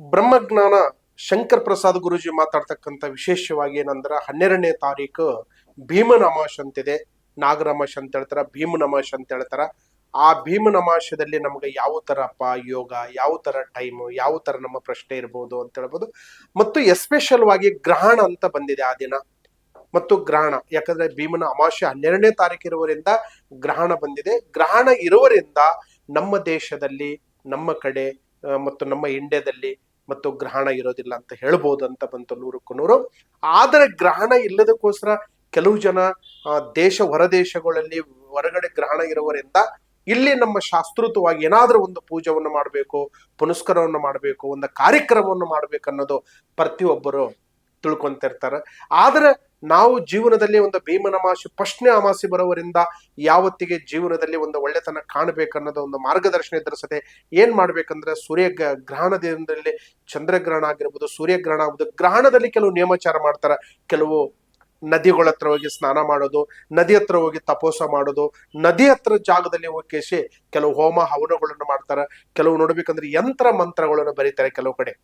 ಬ್ರಹ್ಮಜ್ಞಾನ ಶಂಕರ್ ಪ್ರಸಾದ್ ಗುರುಜಿ ಮಾತಾಡ್ತಕ್ಕಂಥ ವಿಶೇಷವಾಗಿ ಏನಂದ್ರೆ 12ನೇ ತಾರೀಕು ಭೀಮನ ಅಮಾವಾಸ್ಯೆ ಅಂತಿದೆ. ನಾಗರಮಾಶ ಅಂತ ಹೇಳ್ತಾರ, ಭೀಮನ ಅಮಾವಾಸ್ಯೆ ಅಂತ ಹೇಳ್ತಾರ. ಆ ಭೀಮನ ಅಮಾವಾಸ್ಯದಲ್ಲಿ ನಮ್ಗೆ ಯಾವ ತರಪ್ಪ ಯೋಗ, ಯಾವ ತರ ಟೈಮು, ಯಾವ ತರ ನಮ್ಮ ಪ್ರಶ್ನೆ ಇರ್ಬೋದು ಅಂತ ಹೇಳ್ಬೋದು. ಮತ್ತು ಎಸ್ಪೆಷಲ್ ವಾಗಿ ಗ್ರಹಣ ಅಂತ ಬಂದಿದೆ ಆ ದಿನ. ಮತ್ತು ಗ್ರಹಣ ಯಾಕಂದ್ರೆ ಭೀಮನ ಅಮಾವಾಸ್ಯೆ 12ನೇ ತಾರೀಕು ಇರುವರಿಂದ ಗ್ರಹಣ ಬಂದಿದೆ. ಗ್ರಹಣ ಇರುವರಿಂದ ನಮ್ಮ ದೇಶದಲ್ಲಿ, ನಮ್ಮ ಕಡೆ ಮತ್ತು ನಮ್ಮ ಇಂಡಿಯಾದಲ್ಲಿ ಮತ್ತು ಗ್ರಹಣ ಇರೋದಿಲ್ಲ ಅಂತ ಹೇಳ್ಬೋದು ಅಂತ ಬಂತು 100ಕ್ಕೂ 100. ಆದರೆ ಗ್ರಹಣ ಇಲ್ಲದಕ್ಕೋಸ್ಕರ ಕೆಲವು ಜನ ದೇಶ ಹೊರ ದೇಶಗಳಲ್ಲಿ ಹೊರಗಡೆ ಗ್ರಹಣ ಇರುವರಿಂದ ಇಲ್ಲಿ ನಮ್ಮ ಶಾಸ್ತ್ರೋತವಾಗಿ ಏನಾದ್ರೂ ಒಂದು ಪೂಜೆಯನ್ನು ಮಾಡಬೇಕು, ಪುನಸ್ಕಾರವನ್ನು ಮಾಡಬೇಕು, ಒಂದು ಕಾರ್ಯಕ್ರಮವನ್ನು ಮಾಡ್ಬೇಕು ಅನ್ನೋದು ಪ್ರತಿಯೊಬ್ಬರು ತಿಳ್ಕೊಂತಿರ್ತಾರೆ. ಆದ್ರೆ ನಾವು ಜೀವನದಲ್ಲಿ ಒಂದು ಭೀಮನ ಅಮಾವಾಸ್ಯೆ ಫಸ್ಟ್ನೇ ಅಮಾವಾಸ್ಯೆ ಬರೋವರಿಂದ ಯಾವತ್ತಿಗೆ ಜೀವನದಲ್ಲಿ ಒಂದು ಒಳ್ಳೆತನ ಕಾಣಬೇಕನ್ನೋದು ಒಂದು ಮಾರ್ಗದರ್ಶನ ಇದ್ರಸತೆ ಏನ್ ಮಾಡ್ಬೇಕಂದ್ರೆ ಗ್ರಹಣದಲ್ಲಿ ಚಂದ್ರಗ್ರಹಣ ಆಗಿರ್ಬೋದು, ಸೂರ್ಯಗ್ರಹಣ ಆಗ್ಬೋದು, ಗ್ರಹಣದಲ್ಲಿ ಕೆಲವು ನಿಯಮಾಚಾರ ಮಾಡ್ತಾರ. ಕೆಲವು ನದಿಗಳ ಹತ್ರ ಹೋಗಿ ಸ್ನಾನ ಮಾಡೋದು, ನದಿ ಹತ್ರ ಹೋಗಿ ತಪೋಸ ಮಾಡೋದು, ನದಿ ಹತ್ರ ಜಾಗದಲ್ಲಿ ಹೋಗಿ ಕೆಲವು ಹೋಮ ಹವನಗಳನ್ನು ಮಾಡ್ತಾರ. ಕೆಲವು ನೋಡ್ಬೇಕಂದ್ರೆ ಯಂತ್ರ ಮಂತ್ರಗಳನ್ನು ಬರೀತಾರೆ ಕೆಲವು ಕಡೆ.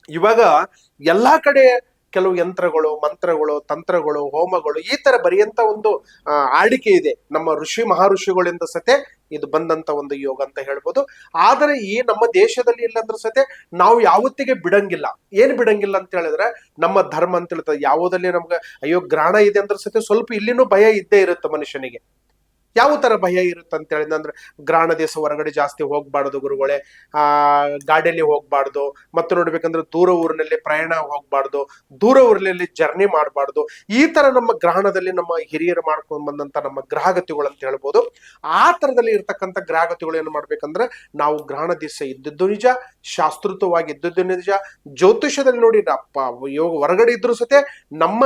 ಇವಾಗ ಎಲ್ಲಾ ಕಡೆ ಕೆಲವು ಯಂತ್ರಗಳು, ಮಂತ್ರಗಳು, ತಂತ್ರಗಳು, ಹೋಮಗಳು ಈ ತರ ಬರೆಯಂತ ಒಂದು ಆಡಿಕೆ ಇದೆ. ನಮ್ಮ ಋಷಿ ಮಹಾಋಷಿಗಳಿಂದ ಸತೆ ಇದು ಬಂದಂತ ಒಂದು ಯೋಗ ಅಂತ ಹೇಳ್ಬೋದು. ಆದರೆ ಈ ನಮ್ಮ ದೇಶದಲ್ಲಿ ಇಲ್ಲಂದ್ರ ಸತೆ ನಾವು ಯಾವತ್ತಿಗೆ ಬಿಡಂಗಿಲ್ಲ. ಏನ್ ಬಿಡಂಗಿಲ್ಲ ಅಂತ ಹೇಳಿದ್ರೆ ನಮ್ಮ ಧರ್ಮ ಅಂತ ಹೇಳ್ತದೆ. ಯಾವುದಲ್ಲಿ ನಮ್ಗೆ ಅಯ್ಯೋ ಗ್ರಹಣ ಇದೆ ಅಂದ್ರೆ ಸತೆ ಸ್ವಲ್ಪ ಇಲ್ಲಿನೂ ಭಯ ಇದ್ದೇ ಇರುತ್ತೆ ಮನುಷ್ಯನಿಗೆ. ಯಾವ ತರ ಭಯ ಇರುತ್ತೆ ಅಂತ ಹೇಳಿದ್ರೆ ಗ್ರಹಣ ದಿವಸ ಹೊರಗಡೆ ಜಾಸ್ತಿ ಹೋಗ್ಬಾರ್ದು ಗುರುಗಳೇ, ಗಾಡಿಯಲ್ಲಿ ಹೋಗ್ಬಾರ್ದು, ಮತ್ತು ನೋಡ್ಬೇಕಂದ್ರೆ ದೂರ ಊರಿನಲ್ಲಿ ಪ್ರಯಾಣ ಹೋಗ್ಬಾರ್ದು, ದೂರ ಊರಿನಲ್ಲಿ ಜರ್ನಿ ಮಾಡಬಾರ್ದು. ಈ ತರ ನಮ್ಮ ಗ್ರಹಣದಲ್ಲಿ ನಮ್ಮ ಹಿರಿಯರು ಮಾಡ್ಕೊಂಡ್ ಬಂದಂತ ನಮ್ಮ ಗ್ರಹಗತಿಗಳು ಅಂತ ಹೇಳ್ಬೋದು. ಆ ತರದಲ್ಲಿ ಇರ್ತಕ್ಕಂಥ ಗ್ರಹಗತಿಗಳು ಏನ್ ಮಾಡ್ಬೇಕಂದ್ರೆ ನಾವು ಗ್ರಹಣ ದಿವಸ ಇದ್ದದ್ದು ನಿಜ, ಶಾಸ್ತ್ರೋತವಾಗಿ ಇದ್ದದ್ದು ನಿಜ. ಜ್ಯೋತಿಷದಲ್ಲಿ ನೋಡಿ ಯೋಗ ಹೊರಗಡೆ ಇದ್ರು ಸತೆ ನಮ್ಮ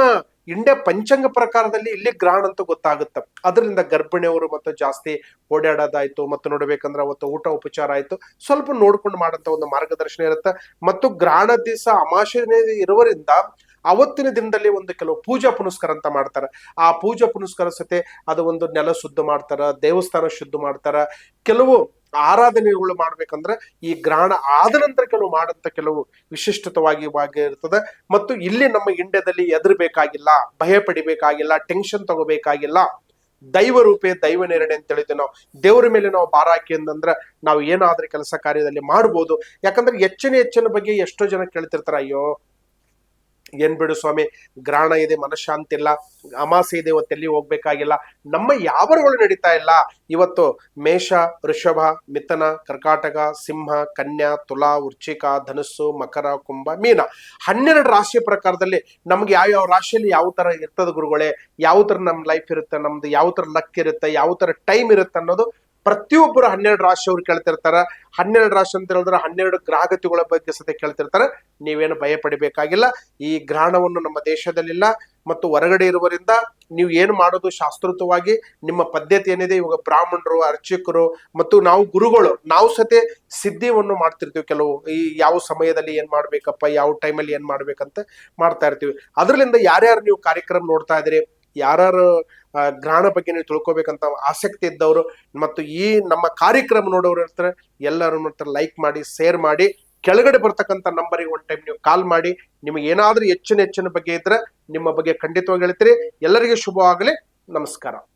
ಇಂಡಿಯಾ ಪಂಚಾಂಗ ಪ್ರಕಾರದಲ್ಲಿ ಇಲ್ಲಿ ಗ್ರಹಣ ಅಂತ ಗೊತ್ತಾಗುತ್ತೆ. ಅದರಿಂದ ಗರ್ಭಿಣಿಯವರು ಮತ್ತು ಜಾಸ್ತಿ ಓಡಾಡೋದಾಯ್ತು, ಮತ್ತು ನೋಡ್ಬೇಕಂದ್ರೆ ಅವತ್ತು ಊಟ ಉಪಚಾರ ಆಯ್ತು, ಸ್ವಲ್ಪ ನೋಡ್ಕೊಂಡು ಮಾಡಂತ ಒಂದು ಮಾರ್ಗದರ್ಶನ ಇರುತ್ತೆ. ಮತ್ತು ಗ್ರಹಣ ದಿವಸ ಅಮಾವಾಸ್ಯೆ ಇರುವರಿಂದ ಅವತ್ತಿನ ದಿನದಲ್ಲಿ ಒಂದು ಕೆಲವು ಪೂಜಾ ಪುನಸ್ಕಾರ ಅಂತ ಮಾಡ್ತಾರೆ. ಆ ಪೂಜಾ ಪುನಸ್ಕಾರ ಸತೆ ಅದು ಒಂದು ನೆಲ ಶುದ್ಧ ಮಾಡ್ತಾರ, ದೇವಸ್ಥಾನ ಶುದ್ಧ ಮಾಡ್ತಾರ. ಕೆಲವು ಆರಾಧನೆಗಳು ಮಾಡ್ಬೇಕಂದ್ರೆ ಈ ಗ್ರಹಣ ಆದ ನಂತರ ಕೆಲವು ಮಾಡಂತ ಕೆಲವು ವಿಶಿಷ್ಟತವಾಗಿ ಇರ್ತದೆ. ಮತ್ತು ಇಲ್ಲಿ ನಮ್ಮ ಇಂಡಿಯಾದಲ್ಲಿ ಎದುರ್ಬೇಕಾಗಿಲ್ಲ, ಭಯ ಪಡಿಬೇಕಾಗಿಲ್ಲ, ಟೆನ್ಷನ್ ತಗೋಬೇಕಾಗಿಲ್ಲ. ದೈವ ರೂಪೇ ದೈವ ನೇರಣೆ ಅಂತ ಹೇಳಿದ್ವಿ ನಾವು. ದೇವರ ಮೇಲೆ ನಾವು ಭಾರ ಹಾಕಿ ಅಂತಂದ್ರೆ ನಾವು ಏನಾದ್ರೂ ಕೆಲಸ ಕಾರ್ಯದಲ್ಲಿ ಮಾಡ್ಬೋದು. ಯಾಕಂದ್ರೆ ಹೆಚ್ಚಿನ ಬಗ್ಗೆ ಎಷ್ಟೋ ಜನ ಕೇಳ್ತಿರ್ತಾರ, ಅಯ್ಯೋ ಏನ್ ಬಿಡು ಸ್ವಾಮಿ, ಗ್ರಹಣ ಇದೆ, ಮನಃಶಾಂತಿ ಇಲ್ಲ, ಅಮಾಸೆ ಇದೆ, ಇವತ್ತೆಲ್ಲಿ ಹೋಗ್ಬೇಕಾಗಿಲ್ಲ. ನಮ್ಮ ಯಾವರುಗಳು ನಡೀತಾ ಇಲ್ಲ. ಇವತ್ತು ಮೇಷ, ವೃಷಭ, ಮಿಥುನ, ಕರ್ಕಾಟಕ, ಸಿಂಹ, ಕನ್ಯಾ, ತುಲಾ, ವೃಶ್ಚಿಕ, ಧನುಸ್ಸು, ಮಕರ, ಕುಂಭ, ಮೀನ 12 ರಾಶಿಯ ಪ್ರಕಾರದಲ್ಲಿ ನಮ್ಗೆ ಯಾವ ರಾಶಿಯಲ್ಲಿ ಯಾವ ತರ ಇರ್ತದ ಗುರುಗಳೇ, ಯಾವ ತರ ನಮ್ ಲೈಫ್ ಇರುತ್ತೆ, ನಮ್ದು ಯಾವ ತರ ಲಕ್ ಇರುತ್ತೆ, ಯಾವ ತರ ಟೈಮ್ ಇರುತ್ತೆ ಅನ್ನೋದು ಪ್ರತಿಯೊಬ್ಬರು 12 ರಾಶಿಯವ್ರು ಕೇಳ್ತಿರ್ತಾರ. 12 ರಾಶಿ ಅಂತ ಹೇಳಿದ್ರೆ 12 ಗ್ರಹಗತಿಗಳ ಬಗ್ಗೆ ಸತೆ ಕೇಳ್ತಿರ್ತಾರೆ. ನೀವೇನು ಭಯ ಪಡಿಬೇಕಾಗಿಲ್ಲ. ಈ ಗ್ರಹಣವನ್ನು ನಮ್ಮ ದೇಶದಲ್ಲಿಲ್ಲ ಮತ್ತು ಹೊರಗಡೆ ಇರುವರಿಂದ ನೀವು ಏನು ಮಾಡೋದು ಶಾಸ್ತ್ರೋತವಾಗಿ ನಿಮ್ಮ ಪದ್ಧತಿ ಏನಿದೆ. ಇವಾಗ ಬ್ರಾಹ್ಮಣರು, ಅರ್ಚಕರು ಮತ್ತು ನಾವು ಗುರುಗಳು ನಾವು ಸತೆ ಸಿದ್ಧಿಯನ್ನು ಮಾಡ್ತಿರ್ತೀವಿ. ಕೆಲವು ಈ ಯಾವ ಸಮಯದಲ್ಲಿ ಏನ್ ಮಾಡ್ಬೇಕಪ್ಪ, ಯಾವ ಟೈಮಲ್ಲಿ ಏನ್ ಮಾಡ್ಬೇಕಂತ ಮಾಡ್ತಾ ಇರ್ತೀವಿ. ಅದರಿಂದ ಯಾರ್ಯಾರು ನೀವು ಕಾರ್ಯಕ್ರಮ ನೋಡ್ತಾ ಇದ್ದೀರಿ, ಯಾರು ಗ್ರಹಣ ಬಗ್ಗೆ ನೀವು ತಿಳ್ಕೊಬೇಕಂತ ಆಸಕ್ತಿ ಇದ್ದವರು ಮತ್ತು ಈ ನಮ್ಮ ಕಾರ್ಯಕ್ರಮ ನೋಡೋರು ಇರ್ತಾರೆ, ಎಲ್ಲರೂ ಲೈಕ್ ಮಾಡಿ, ಶೇರ್ ಮಾಡಿ, ಕೆಳಗಡೆ ಬರ್ತಕ್ಕಂಥ ನಂಬರಿಗೆ ಒಂದು ಟೈಮ್ ನೀವು ಕಾಲ್ ಮಾಡಿ. ನಿಮಗೆ ಏನಾದ್ರೂ ಹೆಚ್ಚಿನ ಬಗ್ಗೆ ಇದ್ರೆ ನಿಮ್ಮ ಬಗ್ಗೆ ಖಂಡಿತವಾಗಿ ಹೇಳ್ತೀರಿ. ಎಲ್ಲರಿಗೆ ಶುಭವಾಗಲಿ. ನಮಸ್ಕಾರ.